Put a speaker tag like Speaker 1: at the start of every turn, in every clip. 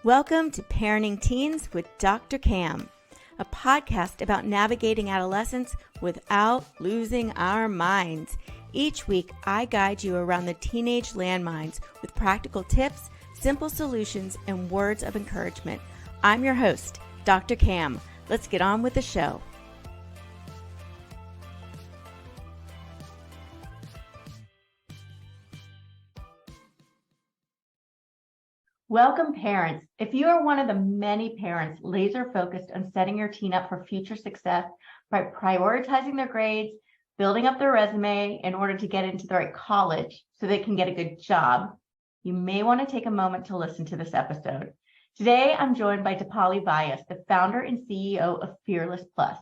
Speaker 1: Welcome to Parenting Teens with Dr. Cam, a podcast about navigating adolescence without losing our minds. Each week, I guide you around the teenage landmines with practical tips, simple solutions, and words of encouragement. I'm your host, Dr. Cam. Let's get on with the show. Welcome, parents. If you are one of the many parents laser focused on setting your teen up for future success by prioritizing their grades, building up their resume in order to get into the right college so they can get a good job, you may want to take a moment to listen to this episode. Today, I'm joined by Deepali Vyas, the founder and CEO of Fearless Plus.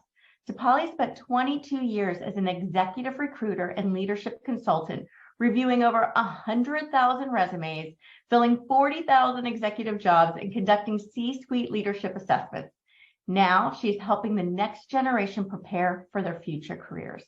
Speaker 1: Deepali spent 22 years as an executive recruiter and leadership consultant, reviewing over 100,000 resumes, filling 40,000 executive jobs, and conducting C-suite leadership assessments. Now she's helping the next generation prepare for their future careers.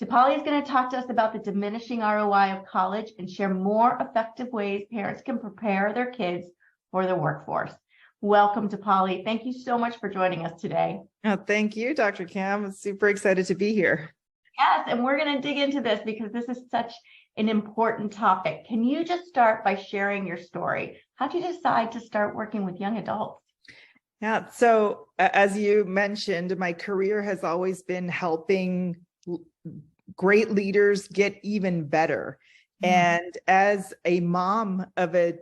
Speaker 1: Deepali is going to talk to us about the diminishing ROI of college and share more effective ways parents can prepare their kids for the workforce. Welcome, Deepali. Thank you so much for joining us today.
Speaker 2: Oh, thank you, Dr. Cam. I'm super excited to be here.
Speaker 1: Yes, and we're going to dig into this because this is such an important topic. Can you just start by sharing your story? How did you decide to start working with young adults?
Speaker 2: Yeah, so as you mentioned, my career has always been helping great leaders get even better. And as a mom of a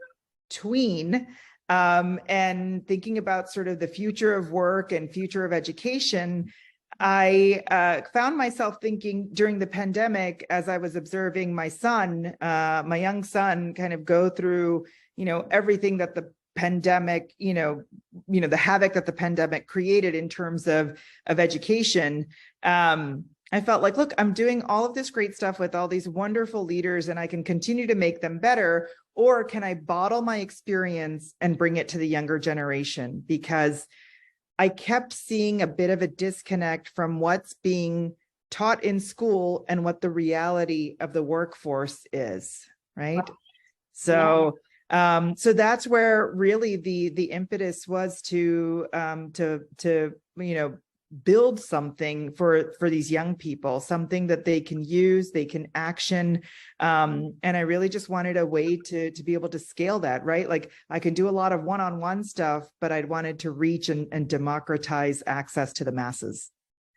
Speaker 2: tween, and thinking about sort of the future of work and future of education, I found myself thinking during the pandemic, as I was observing my son, my young son, kind of go through, everything that the pandemic, the havoc that the pandemic created in terms of education. I felt like, look, I'm doing all of this great stuff with all these wonderful leaders, and I can continue to make them better, or can I bottle my experience and bring it to the younger generation? Because I kept seeing a bit of a disconnect from what's being taught in school and what the reality of the workforce is, right? So, so that's where really the impetus was to build something for these young people, something that they can use, they can action. And I really just wanted a way to be able to scale that, right? Like I can do a lot of one-on-one stuff, but I'd wanted to reach and democratize access to the masses.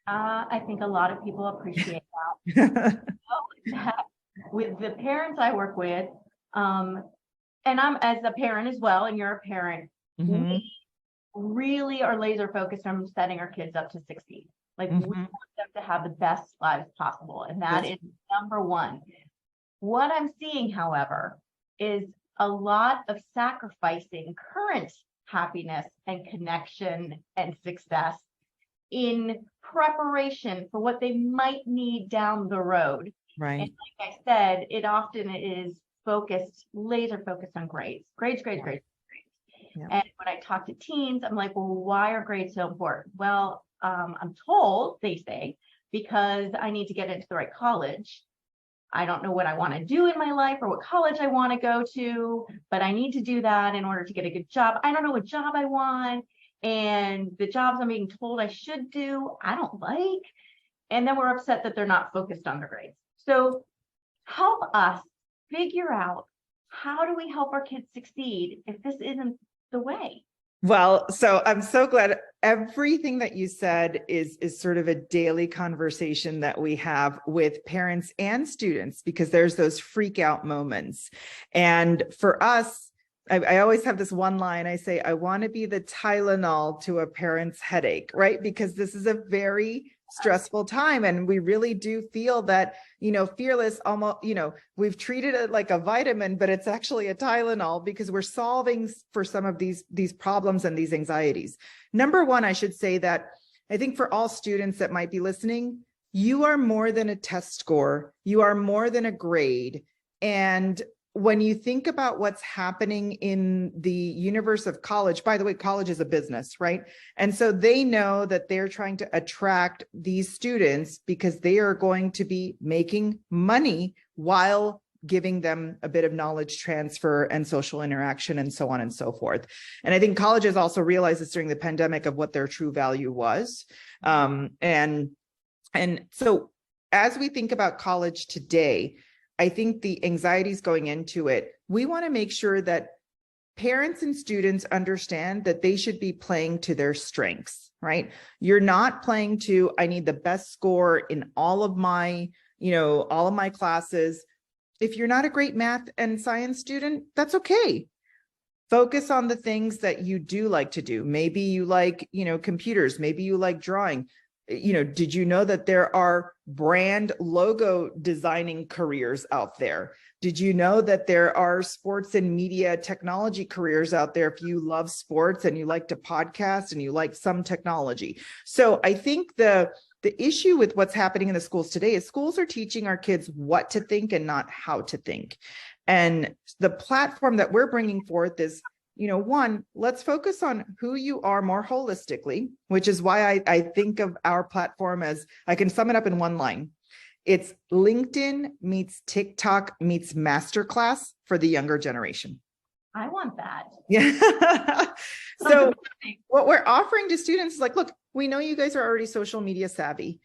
Speaker 1: I think a lot of people appreciate that. With the parents I work with, and I'm as a parent as well, and you're a parent, we really are laser focused on setting our kids up to succeed. Like we want them to have the best lives possible. And that is number one. What I'm seeing, however, is a lot of sacrificing current happiness and connection and success in preparation for what they might need down the road.
Speaker 2: Right.
Speaker 1: And like I said, it often is laser focused on grades. Grades. Yeah. And when I talk to teens, I'm like, well, why are grades so important? Well, I'm told, they say, because I need to get into the right college. I don't know what I want to do in my life or what college I want to go to, but I need to do that in order to get a good job. I don't know what job I want. And the jobs I'm being told I should do, I don't like. And then we're upset that they're not focused on their grades. So help us figure out, how do we help our kids succeed if this isn't the way?
Speaker 2: Well, so I'm so glad everything that you said is sort of a daily conversation that we have with parents and students, because there's those freak out moments. And for us, I always have this one line. I say, I want to be the Tylenol to a parent's headache, right? Because this is a very stressful time. And we really do feel that, Fearless almost, we've treated it like a vitamin, but it's actually a Tylenol because we're solving for some of these problems and these anxieties. Number one, I should say that I think for all students that might be listening, you are more than a test score. You are more than a grade. And when you think about what's happening in the universe of college, by the way, college is a business, right? And so they know that they're trying to attract these students because they are going to be making money while giving them a bit of knowledge transfer and social interaction and so on and so forth. And I think colleges also realized this during the pandemic of what their true value was. And so as we think about college today, I think the anxieties going into it, we want to make sure that parents and students understand that they should be playing to their strengths, right? You're not playing to, I need the best score in all of my classes. If you're not a great math and science student, that's okay. Focus on the things that you do like to do. Maybe you like, computers, maybe you like drawing. Did you know that there are brand logo designing careers out there? Did you know that there are sports and media technology careers out there if you love sports and you like to podcast and you like some technology? So I think the issue with what's happening in the schools today is schools are teaching our kids what to think and not how to think. And the platform that we're bringing forth is, one, let's focus on who you are more holistically, which is why I think of our platform as, I can sum it up in one line. It's LinkedIn meets TikTok meets masterclass for the younger generation.
Speaker 1: I want that.
Speaker 2: Yeah. So what we're offering to students is like, look, we know you guys are already social media savvy.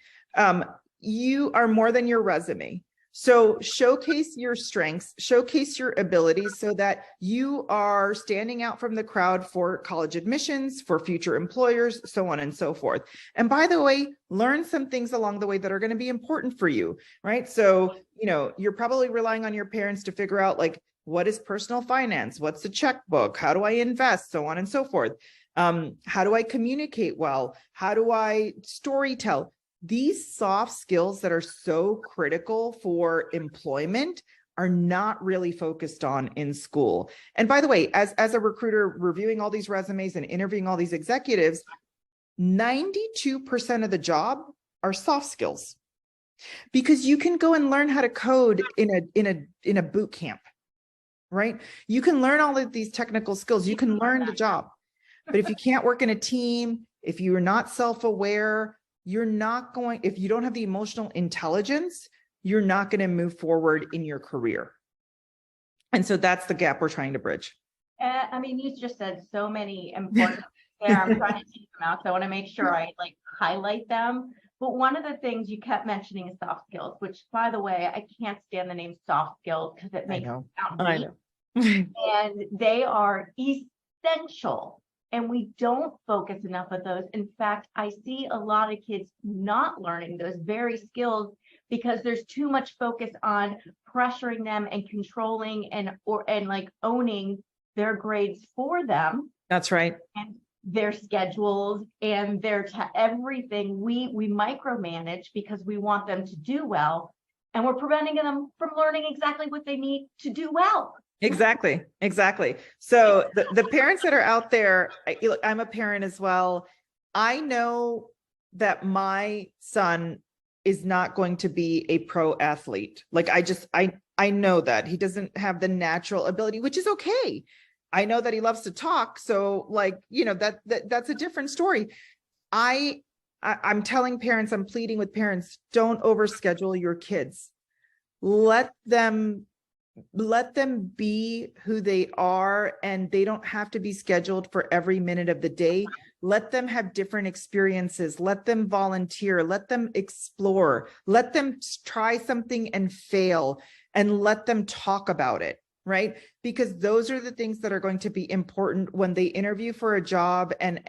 Speaker 2: You are more than your resume. So showcase your strengths, showcase your abilities so that you are standing out from the crowd for college admissions, for future employers, so on and so forth. And by the way, learn some things along the way that are going to be important for you, right? So, you're probably relying on your parents to figure out like, what is personal finance? What's the checkbook? How do I invest? So on and so forth. How do I communicate well? How do I storytell? These soft skills that are so critical for employment are not really focused on in school. And by the way, as a recruiter reviewing all these resumes and interviewing all these executives, 92% of the job are soft skills, because you can go and learn how to code in a boot camp, right? You can learn all of these technical skills. You can learn the job, but if you can't work in a team, if you're not self-aware, you're not going, if you don't have the emotional intelligence, you're not going to move forward in your career. And so that's the gap we're trying to bridge.
Speaker 1: You just said so many important there. I'm trying to take them out, so I want to make sure I highlight them. But one of the things you kept mentioning is soft skills, which, by the way, I can't stand the name soft skills because it makes it sound weak. And they are essential. And we don't focus enough on those. In fact, I see a lot of kids not learning those very skills because there's too much focus on pressuring them and controlling and owning their grades for them.
Speaker 2: That's right.
Speaker 1: And their schedules and their everything. We micromanage because we want them to do well, and we're preventing them from learning exactly what they need to do well.
Speaker 2: Exactly. So the parents that are out there, I'm a parent as well. I know that my son is not going to be a pro athlete. I know that he doesn't have the natural ability, which is okay. I know that he loves to talk. So that's a different story. I'm telling parents, I'm pleading with parents, don't overschedule your kids. Let them be who they are, and they don't have to be scheduled for every minute of the day. Let them have different experiences. Let them volunteer. Let them explore. Let them try something and fail, and let them talk about it, right? Because those are the things that are going to be important when they interview for a job. And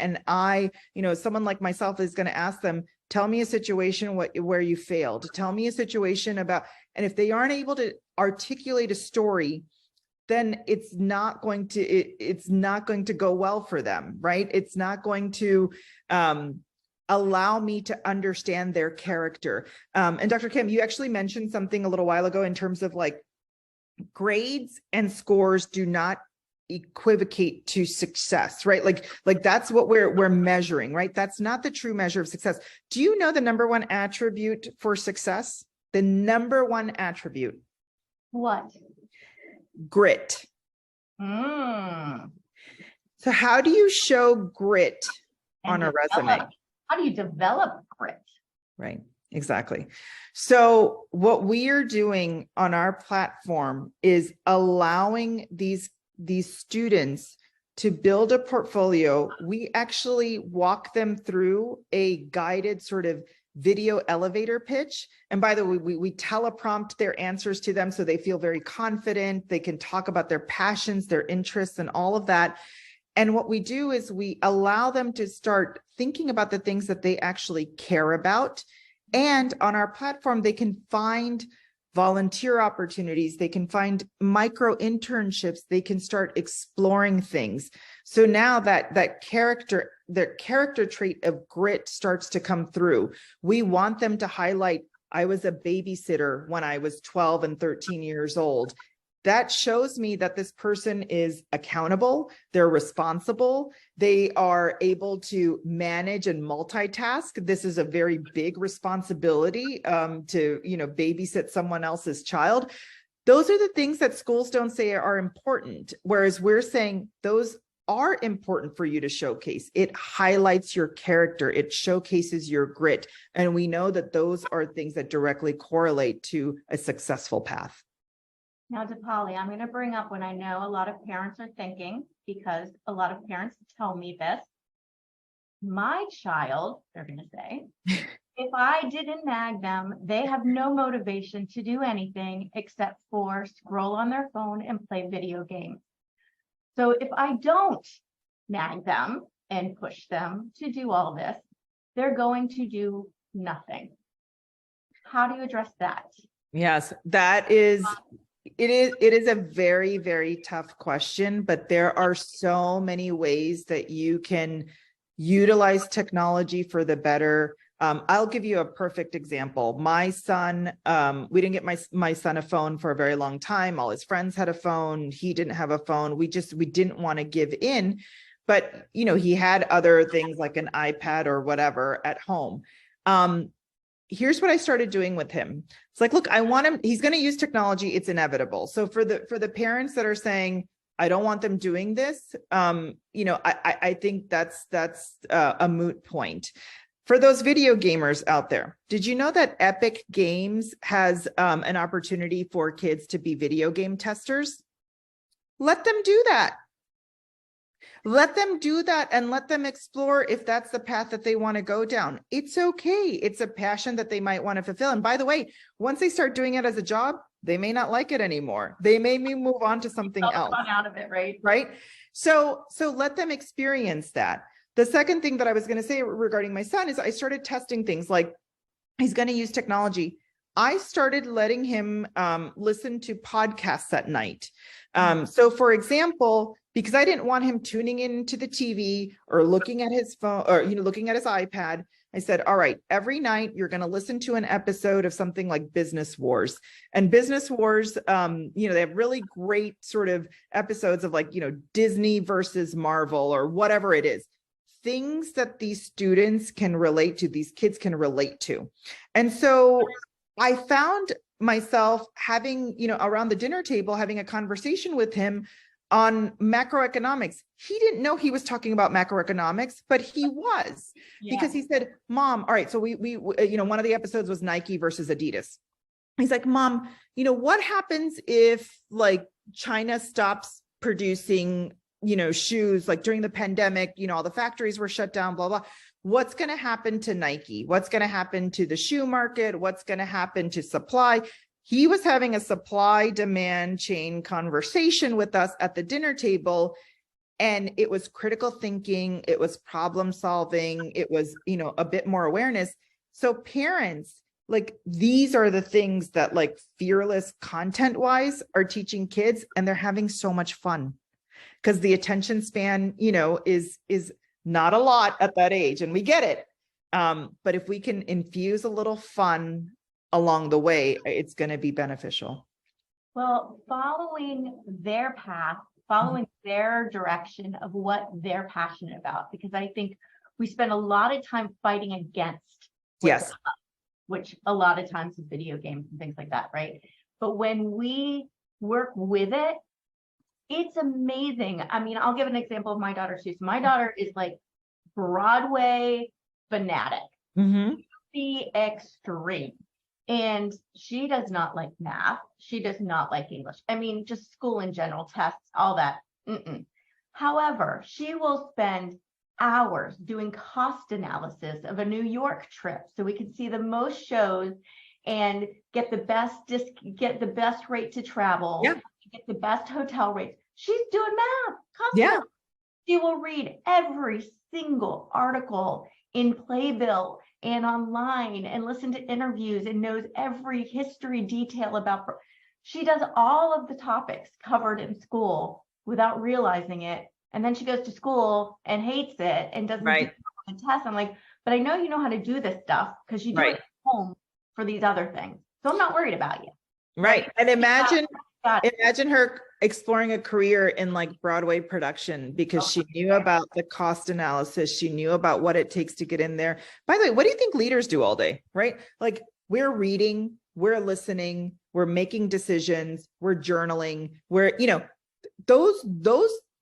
Speaker 2: someone like myself is going to ask them, tell me a situation where you failed. Tell me a situation about, and if they aren't able to articulate a story, then it's not going to go well for them, right? It's not going to allow me to understand their character. And Dr. Kim, you actually mentioned something a little while ago in terms of grades and scores do not equivocate to success, right? Like that's what we're measuring, right? That's not the true measure of success. Do you know the number one attribute for success? The number one attribute.
Speaker 1: What?
Speaker 2: Grit. So how do you show grit on a resume?
Speaker 1: How do you develop grit?
Speaker 2: Right. Exactly. So what we are doing on our platform is allowing these students to build a portfolio. We actually walk them through a guided sort of video elevator pitch. And by the way, we teleprompt their answers to them so they feel very confident. They can talk about their passions, their interests, and all of that. And what we do is we allow them to start thinking about the things that they actually care about. And on our platform, they can find volunteer opportunities. They can find micro internships. They can start exploring things. So now their character trait of grit starts to come through. We want them to highlight, I was a babysitter when I was 12 and 13 years old. That shows me that this person is accountable, they're responsible, they are able to manage and multitask. This is a very big responsibility to, babysit someone else's child. Those are the things that schools don't say are important, whereas we're saying those are important for you to showcase. It highlights your character, it showcases your grit, and we know that those are things that directly correlate to a successful path.
Speaker 1: Now, Deepali, I'm going to bring up what I know a lot of parents are thinking, because a lot of parents tell me this. My child, they're going to say, if I didn't nag them, they have no motivation to do anything except for scroll on their phone and play video games. So if I don't nag them and push them to do all this, they're going to do nothing. How do you address that?
Speaker 2: Yes, that is... It is a very, very tough question, but there are so many ways that you can utilize technology for the better. I'll give you a perfect example. My son, we didn't get my son a phone for a very long time. All his friends had a phone. He didn't have a phone. We didn't want to give in, but he had other things like an iPad or whatever at home. Here's what I started doing with him. It's like, look, I want him, he's going to use technology. It's inevitable. So for the parents that are saying, I don't want them doing this, I think that's a moot point. For those video gamers out there, did you know that Epic Games has an opportunity for kids to be video game testers? Let them do that. Let them do that and let them explore if that's the path that they want to go down. It's okay. It's a passion that they might want to fulfill. And by the way, once they start doing it as a job, they may not like it anymore. They may move on to something else.
Speaker 1: Out of it, right?
Speaker 2: Right. So let them experience that. The second thing that I was going to say regarding my son is I started testing things like he's going to use technology. I started letting him listen to podcasts at night. So for example, because I didn't want him tuning into the TV or looking at his phone or, looking at his iPad, I said, all right, every night you're going to listen to an episode of something like Business Wars. And Business Wars, they have really great sort of episodes of like, Disney versus Marvel or whatever it is. Things that these students can relate to, these kids can relate to. And so I found myself having, around the dinner table, having a conversation with him on macroeconomics. He didn't know he was talking about macroeconomics, but he was, because he said, Mom, all right, so we one of the episodes was Nike versus Adidas. He's like, Mom, what happens if like China stops producing, shoes, like during the pandemic, all the factories were shut down, blah, blah. What's going to happen to Nike? What's going to happen to the shoe market? What's going to happen to supply? He was having a supply demand chain conversation with us at the dinner table. And it was critical thinking. It was problem solving. It was, a bit more awareness. So parents, like, these are the things that like fearless content wise are teaching kids, and they're having so much fun because the attention span, is not a lot at that age, and we get it. But if we can infuse a little fun along the way, it's going to be beneficial.
Speaker 1: Well, following their path, following their direction of what they're passionate about, because I think we spend a lot of time fighting against which a lot of times is video games and things like that, right? But when we work with it, it's amazing. I mean, I'll give an example of my daughter too. So my daughter is like Broadway fanatic. the extreme. And she does not like math. She does not like English. I mean, just school in general, tests, all that. Mm-mm. However, she will spend hours doing cost analysis of a New York trip so we can see the most shows and get the best rate to travel,
Speaker 2: Yeah.
Speaker 1: get the best hotel rates. She's doing math constantly.
Speaker 2: Yeah.
Speaker 1: She will read every single article in Playbill and online and listen to interviews and knows every history detail about. She does all of the topics covered in school without realizing it. And then she goes to school and hates it and doesn't do the test. I'm like, but I know you know how to do this stuff because you do it at home for these other things. So I'm not worried about you.
Speaker 2: Right. And imagine her exploring a career in like Broadway production because she knew about the cost analysis. She knew about what it takes to get in there. By the way, what do you think leaders do all day? Right? Like we're reading, we're listening, we're making decisions, we're journaling, those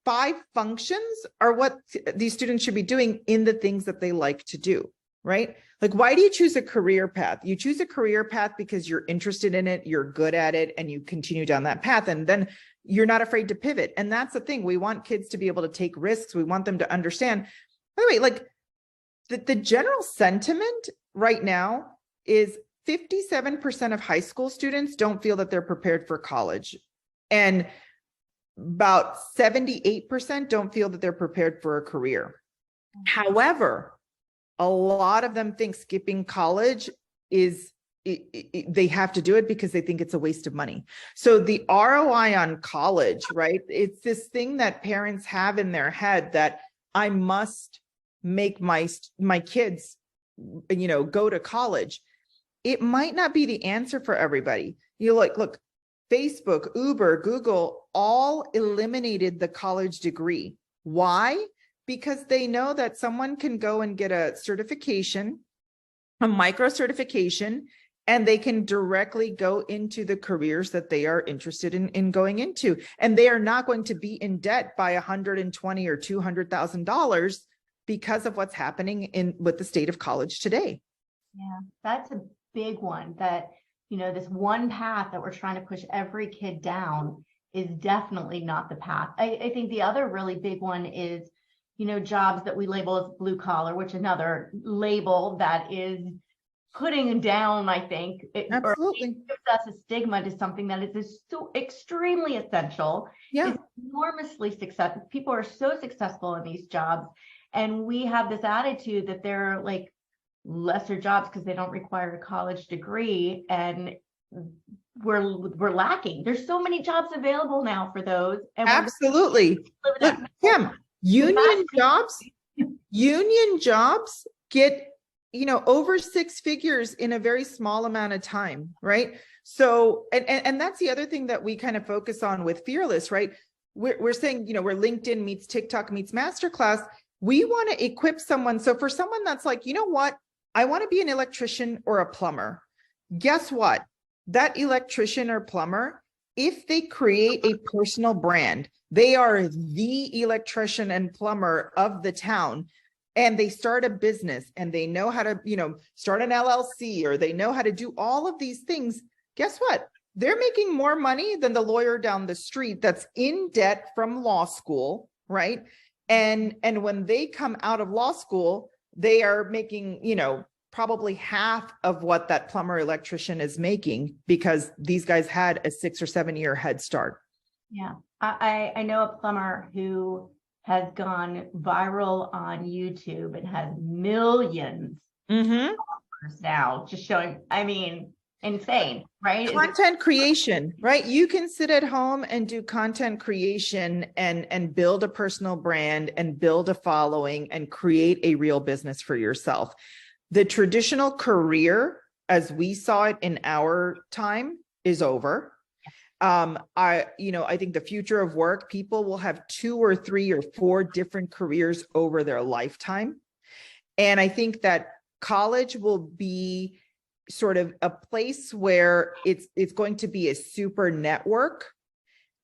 Speaker 2: 5 functions are what these students should be doing in the things that they like to do, right? Like, why do you choose a career path? You choose a career path because you're interested in it, you're good at it, and you continue down that path. And then you're not afraid to pivot. And that's the thing. We want kids to be able to take risks. We want them to understand. By the way, like the general sentiment right now is 57% of high school students don't feel that they're prepared for college. And about 78% don't feel that they're prepared for a career. However, a lot of them think skipping college they have to do it because they think it's a waste of money. So the ROI on college, right? It's this thing that parents have in their head that I must make my kids, go to college. It might not be the answer for everybody. Look, Facebook, Uber, Google all eliminated the college degree. Why? Because they know that someone can go and get a certification, a micro certification, and they can directly go into the careers that they are interested in going into. And they are not going to be in debt by $120,000 or $200,000 because of what's happening with the state of college today.
Speaker 1: Yeah, that's a big one that, this one path that we're trying to push every kid down is definitely not the path. I think the other really big one is, jobs that we label as blue collar, which another label that is putting down, I think,
Speaker 2: Absolutely.
Speaker 1: Or gives us a stigma to something that is so extremely essential.
Speaker 2: Yeah.
Speaker 1: It's enormously successful. People are so successful in these jobs. And we have this attitude that they're like lesser jobs because they don't require a college degree. And we're lacking. There's so many jobs available now for those. And
Speaker 2: absolutely. Look, Kim, union jobs get over 6 figures in a very small amount of time, right? So, and that's the other thing that we kind of focus on with Fearless, right? We're saying, where LinkedIn meets TikTok meets Masterclass, we want to equip someone. So for someone that's like, you know what, I want to be an electrician or a plumber. Guess what? That electrician or plumber, if they create a personal brand, they are the electrician and plumber of the town. And they start a business and they know how to, start an LLC, or they know how to do all of these things. Guess what? They're making more money than the lawyer down the street that's in debt from law school, right? And when they come out of law school, they are making, probably half of what that plumber electrician is making because these guys had a 6 or 7 year head start.
Speaker 1: Yeah. I know a plumber who has gone viral on YouTube and has millions of followers now, just showing, insane, right?
Speaker 2: Content creation, right? You can sit at home and do content creation and build a personal brand and build a following and create a real business for yourself. The traditional career, as we saw it in our time, is over. I think the future of work, people will have 2 or 3 or 4 different careers over their lifetime. And I think that college will be sort of a place where it's going to be a super network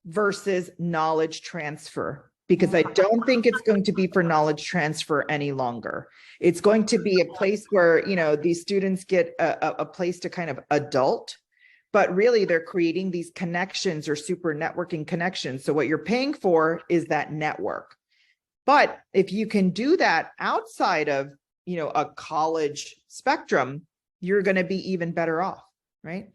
Speaker 2: versus knowledge transfer. because I don't think it's going to be for knowledge transfer any longer. It's going to be a place where, you know, these students get a place to kind of adult, but really they're creating these connections or super networking connections. So what you're paying for is that network. But if you can do that outside of, you know, a college spectrum, you're going to be even better off, right?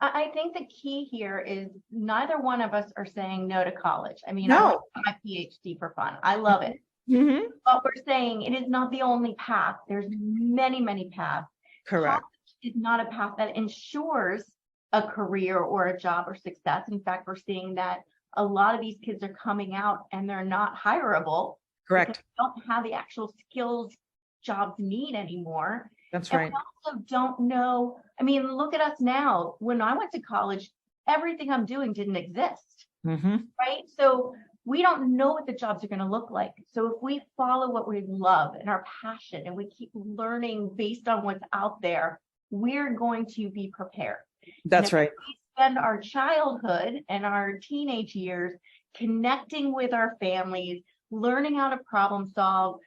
Speaker 1: I think the key here is neither one of us are saying no to college. I mean, I
Speaker 2: No.
Speaker 1: went to my PhD for fun. I love it.
Speaker 2: Mm-hmm.
Speaker 1: But we're saying it is not the only path. There's many, many paths.
Speaker 2: Correct.
Speaker 1: College is not a path that ensures a career or a job or success. In fact, we're seeing that a lot of these kids are coming out and they're not hireable.
Speaker 2: Correct.
Speaker 1: Because they don't have the actual skills jobs need anymore.
Speaker 2: That's
Speaker 1: and
Speaker 2: right.
Speaker 1: We also don't know. I mean, look at us now. When I went to college, everything I'm doing didn't exist, right? So we don't know what the jobs are going to look like. So if we follow what we love and our passion and we keep learning based on what's out there, we're going to be prepared.
Speaker 2: That's right.
Speaker 1: We spend our childhood and our teenage years connecting with our families, learning how to problem solve,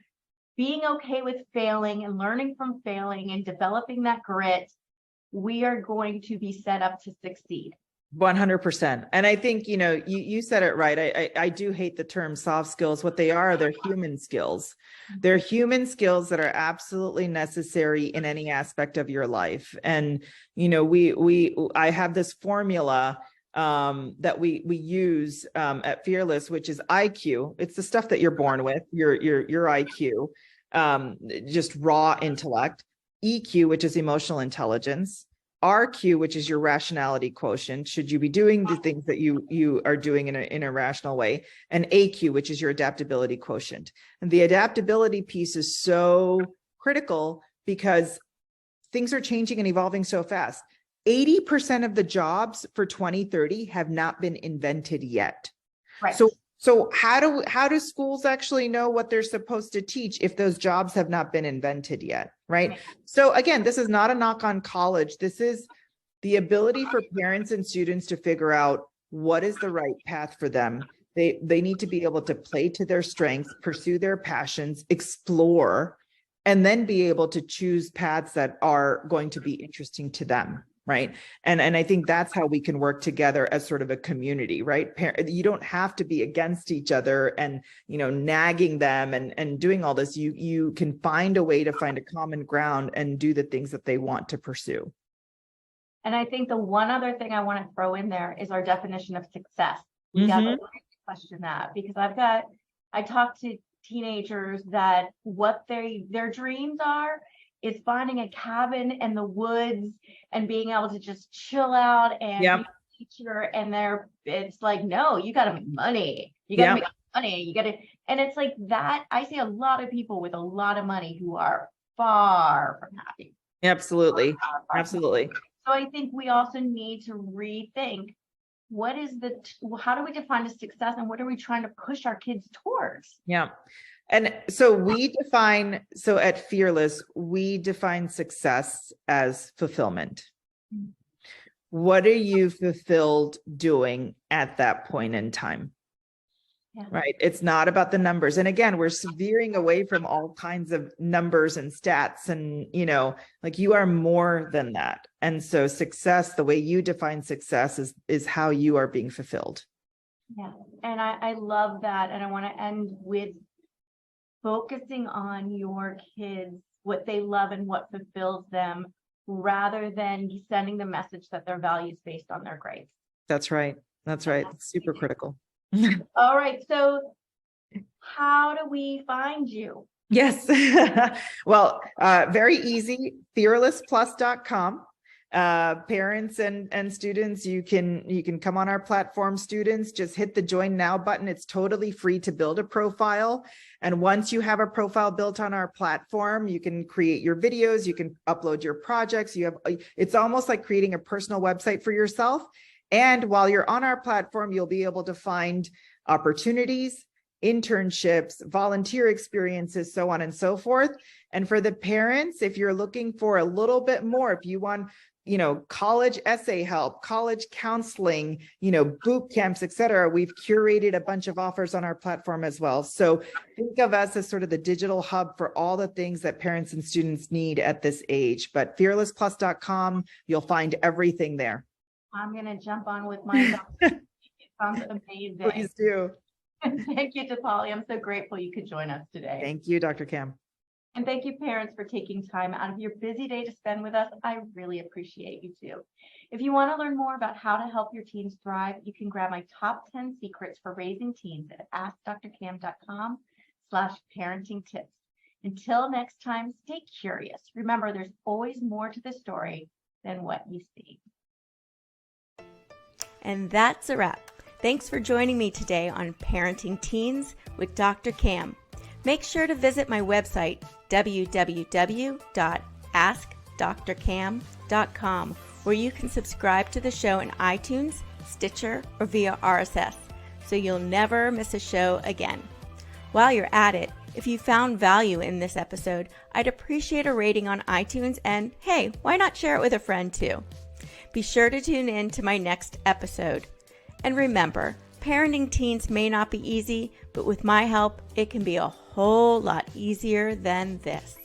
Speaker 1: being okay with failing and learning from failing and developing that grit, we are going to be set up to succeed.
Speaker 2: 100%. And I think, you know, you said it right. I do hate the term soft skills. What they are, they're human skills. They're human skills that are absolutely necessary in any aspect of your life. And, you know, I have this formula that we use at Fearless, which is IQ. It's the stuff that you're born with, your IQ, just raw intellect, EQ, which is emotional intelligence, RQ, which is your rationality quotient. Should you be doing the things that you are doing in a rational way, and AQ, which is your adaptability quotient. And the adaptability piece is so critical because things are changing and evolving so fast. 80% of the jobs for 2030 have not been invented yet.
Speaker 1: Right.
Speaker 2: So how do schools actually know what they're supposed to teach if those jobs have not been invented yet, right? So again, this is not a knock on college. This is the ability for parents and students to figure out what is the right path for them. They need to be able to play to their strengths, pursue their passions, explore, and then be able to choose paths that are going to be interesting to them. Right. And I think that's how we can work together as sort of a community, right? You don't have to be against each other and, you know, nagging them and doing all this. You can find a way to find a common ground and do the things that they want to pursue.
Speaker 1: And I think the one other thing I want to throw in there is our definition of success. We got to question that because I talk to teenagers that what their dreams are is finding a cabin in the woods and being able to just chill out and be a teacher. And it's like, no, you got to make money. You got to make money. You got to, and it's like that. I see a lot of people with a lot of money who are far from happy.
Speaker 2: Absolutely. Absolutely.
Speaker 1: So I think we also need to rethink how do we define a success and what are we trying to push our kids towards?
Speaker 2: Yeah. And so at Fearless, we define success as fulfillment. What are you fulfilled doing at that point in time? Yeah. Right. It's not about the numbers. And again, we're veering away from all kinds of numbers and stats and, you know, like you are more than that. And so success, the way you define success is how you are being fulfilled.
Speaker 1: Yeah. And I love that. And I want to end with focusing on your kids, what they love and what fulfills them, rather than sending the message that their value is based on their grades.
Speaker 2: That's right. That's right. It's super critical.
Speaker 1: All right. So how do we find you?
Speaker 2: Yes. Well, very easy. fearlessplus.com. Parents and students, you can come on our platform. Students, just hit the join now button. It's totally free to build a profile. And once you have a profile built on our platform, you can create your videos, you can upload your projects. It's almost like creating a personal website for yourself. And while you're on our platform, you'll be able to find opportunities, internships, volunteer experiences, so on and so forth. And for the parents, if you're looking for a little bit more, if you want college essay help, college counseling, boot camps, etc. We've curated a bunch of offers on our platform as well. So think of us as sort of the digital hub for all the things that parents and students need at this age. But fearlessplus.com, you'll find everything there.
Speaker 1: I'm going to jump on with my doctor. It sounds amazing.
Speaker 2: Please do.
Speaker 1: Thank you, Deepali. I'm so grateful you could join us today.
Speaker 2: Thank you, Dr. Cam.
Speaker 1: And thank you, parents, for taking time out of your busy day to spend with us. I really appreciate you too. If you want to learn more about how to help your teens thrive, you can grab my top 10 secrets for raising teens at askdrcam.com/parentingtips. Until next time, stay curious. Remember, there's always more to the story than what you see.
Speaker 3: And that's a wrap. Thanks for joining me today on Parenting Teens with Dr. Cam. Make sure to visit my website, www.askdrcam.com, where you can subscribe to the show in iTunes, Stitcher, or via RSS, so you'll never miss a show again. While you're at it, if you found value in this episode, I'd appreciate a rating on iTunes, and hey, why not share it with a friend too? Be sure to tune in to my next episode. And remember, parenting teens may not be easy, but with my help, it can be a whole lot easier than this.